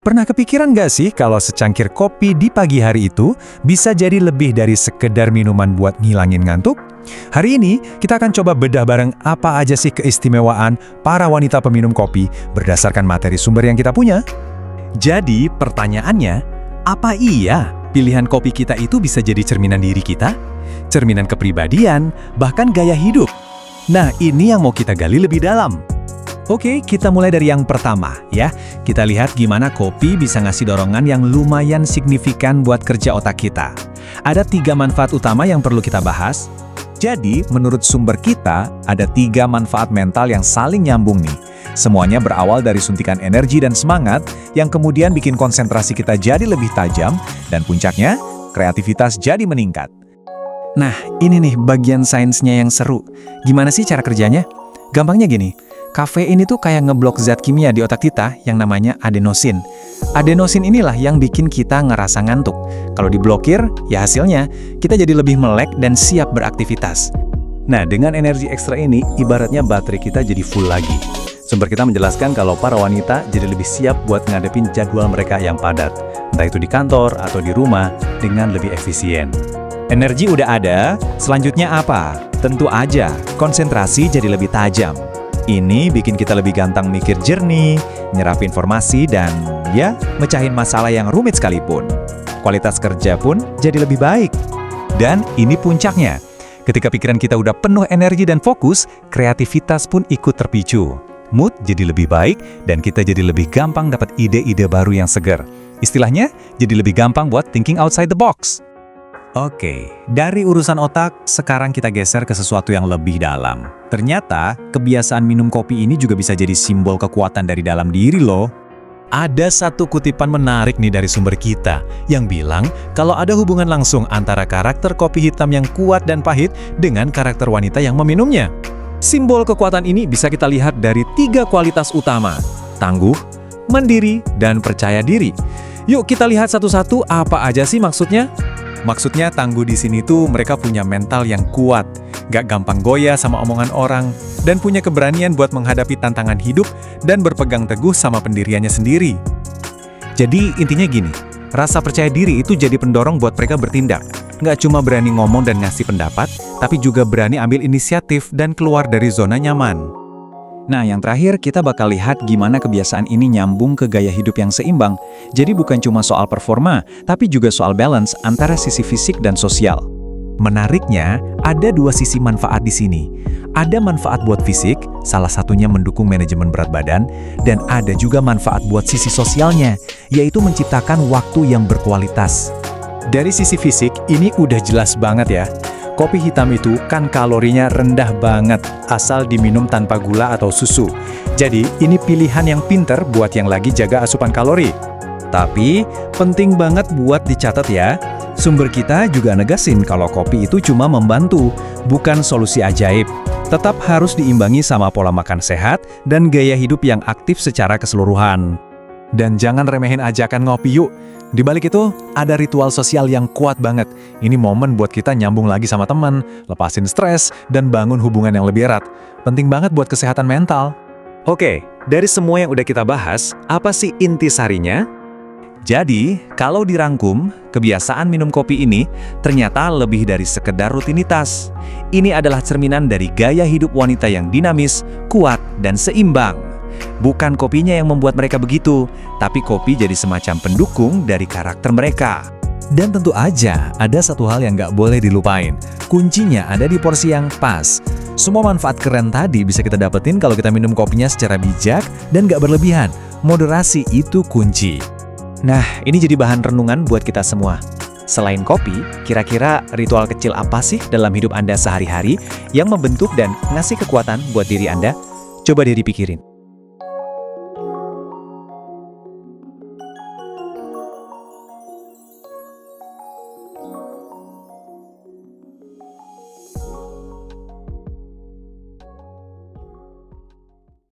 Pernah kepikiran nggak sih kalau secangkir kopi di pagi hari itu bisa jadi lebih dari sekedar minuman buat ngilangin ngantuk? Hari ini kita akan coba bedah bareng apa aja sih keistimewaan para wanita peminum kopi berdasarkan materi sumber yang kita punya. Jadi pertanyaannya, apa iya pilihan kopi kita itu bisa jadi cerminan diri kita? Cerminan kepribadian, bahkan gaya hidup? Nah, ini yang mau kita gali lebih dalam. Oke, kita mulai dari yang pertama ya. Kita lihat gimana kopi bisa ngasih dorongan yang lumayan signifikan buat kerja otak kita. Ada 3 manfaat utama yang perlu kita bahas. Jadi, menurut sumber kita, ada 3 manfaat mental yang saling nyambung nih. Semuanya berawal dari suntikan energi dan semangat yang kemudian bikin konsentrasi kita jadi lebih tajam dan puncaknya, kreativitas jadi meningkat. Nah, ini nih bagian sainsnya yang seru. Gimana sih cara kerjanya? Gampangnya gini. Kafein itu kayak ngeblok zat kimia di otak kita yang namanya adenosin. Adenosin inilah yang bikin kita ngerasa ngantuk. Kalau diblokir, ya hasilnya kita jadi lebih melek dan siap beraktivitas. Nah, dengan energi ekstra ini, ibaratnya baterai kita jadi full lagi. Sumber kita menjelaskan kalau para wanita jadi lebih siap buat ngadepin jadwal mereka yang padat, entah itu di kantor atau di rumah, dengan lebih efisien. Energi udah ada, selanjutnya apa? Tentu aja, konsentrasi jadi lebih tajam. Ini bikin kita lebih gampang mikir jernih, nyerap informasi, dan ya, mecahin masalah yang rumit sekalipun. Kualitas kerja pun jadi lebih baik. Dan ini puncaknya. Ketika pikiran kita udah penuh energi dan fokus, kreativitas pun ikut terpicu. Mood jadi lebih baik, dan kita jadi lebih gampang dapat ide-ide baru yang segar. Istilahnya, jadi lebih gampang buat thinking outside the box. Oke, dari urusan otak, sekarang kita geser ke sesuatu yang lebih dalam. Ternyata, kebiasaan minum kopi ini juga bisa jadi simbol kekuatan dari dalam diri loh. Ada satu kutipan menarik nih dari sumber kita, yang bilang kalau ada hubungan langsung antara karakter kopi hitam yang kuat dan pahit dengan karakter wanita yang meminumnya. Simbol kekuatan ini bisa kita lihat dari 3 kualitas utama: tangguh, mandiri, dan percaya diri. Yuk kita lihat satu-satu apa aja sih maksudnya. Maksudnya tangguh di sini tuh mereka punya mental yang kuat, gak gampang goyah sama omongan orang, dan punya keberanian buat menghadapi tantangan hidup dan berpegang teguh sama pendiriannya sendiri. Jadi intinya gini, rasa percaya diri itu jadi pendorong buat mereka bertindak. Gak cuma berani ngomong dan ngasih pendapat, tapi juga berani ambil inisiatif dan keluar dari zona nyaman. Nah, yang terakhir kita bakal lihat gimana kebiasaan ini nyambung ke gaya hidup yang seimbang. Jadi bukan cuma soal performa, tapi juga soal balance antara sisi fisik dan sosial. Menariknya, ada 2 sisi manfaat di sini. Ada manfaat buat fisik, salah satunya mendukung manajemen berat badan, dan ada juga manfaat buat sisi sosialnya, yaitu menciptakan waktu yang berkualitas. Dari sisi fisik, ini udah jelas banget ya. Kopi hitam itu kan kalorinya rendah banget, asal diminum tanpa gula atau susu. Jadi, ini pilihan yang pinter buat yang lagi jaga asupan kalori. Tapi, penting banget buat dicatat ya. Sumber kita juga negasin kalau kopi itu cuma membantu, bukan solusi ajaib. Tetap harus diimbangi sama pola makan sehat dan gaya hidup yang aktif secara keseluruhan. Dan jangan remehin ajakan ngopi yuk. Di balik itu, ada ritual sosial yang kuat banget. Ini momen buat kita nyambung lagi sama teman, lepasin stres, dan bangun hubungan yang lebih erat. Penting banget buat kesehatan mental. Oke, dari semua yang udah kita bahas, apa sih intisarinya? Jadi, kalau dirangkum, kebiasaan minum kopi ini ternyata lebih dari sekedar rutinitas. Ini adalah cerminan dari gaya hidup wanita yang dinamis, kuat, dan seimbang. Bukan kopinya yang membuat mereka begitu, tapi kopi jadi semacam pendukung dari karakter mereka. Dan tentu aja, ada satu hal yang nggak boleh dilupain. Kuncinya ada di porsi yang pas. Semua manfaat keren tadi bisa kita dapetin kalau kita minum kopinya secara bijak dan nggak berlebihan. Moderasi itu kunci. Nah, ini jadi bahan renungan buat kita semua. Selain kopi, kira-kira ritual kecil apa sih dalam hidup Anda sehari-hari yang membentuk dan ngasih kekuatan buat diri Anda? Coba deh dipikirin.